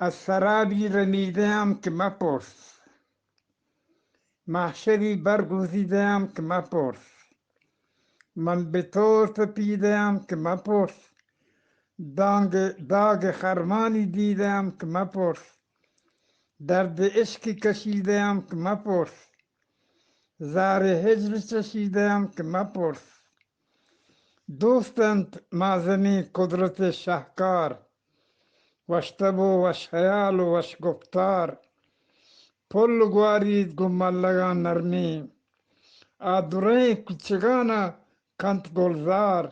السرابی رمیده‌ام که مپرس، محشری برگزیده‌ام که مپرس. من به تو تپیده‌ام که مپرس، داغ خرمانی دیده‌ام که مپرس. درد عشقی کشیده‌ام که مپرس، زار هجر چشیده‌ام که مپرس. دوستند معظمی قدرت شهکار، وش تب و وش خیال و وش گفتار. پل گوارید گمالگان نرمی، آدوره کوچگان کند گلزار.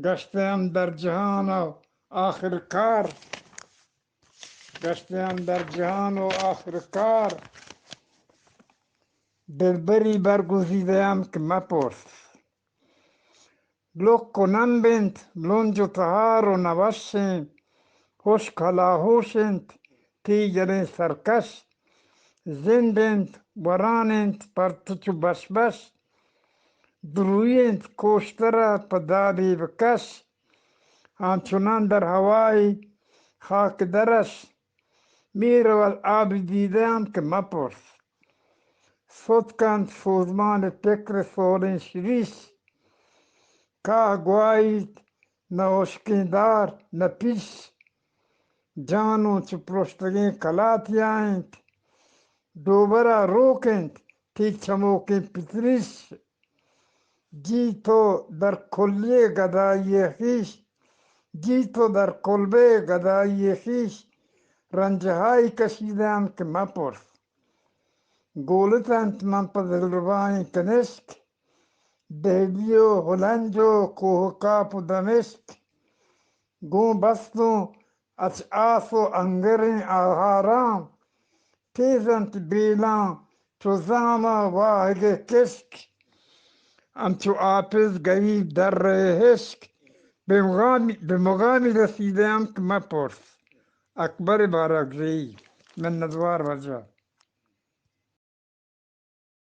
گشتم در جهان و آخر کار، گشتم در جهان و آخر کار. دلبری برگزیده‌ام که مپرس، لق و ننبند لنج و تهار و نوشند. خوش کلاهوشند تیگر سرکش، زندند ورانند پرتوچ و بشبش. درویند کشته را پداری بکش، همچنان در هوای خاک درش. می رود آب دیده‌ام که مپرس، فتکند سوزمان فکر سولین شریش. که گویید نه اشکیدار نه پیش، جانو چو پرشتگین کلاتیایند. دوباره روکند تی چموک پیتریش. جی تو در کلیه گدایی خویش، جی تو در کلبه گدایی خویش. رنجهای کشیده‌ام که مپرس، گولتند من پس دلربای کنشک. دهلی و هلنج و کوه کاف و دمشق، گون بستم اچ و انگرین آهارام. تیزند بیلان چو زام واهگ کشک، همچو حافظ گریب در عشق. به مقامی رسیده‌ام که مپرس. اکبر بارکزئی. منتوار وجه.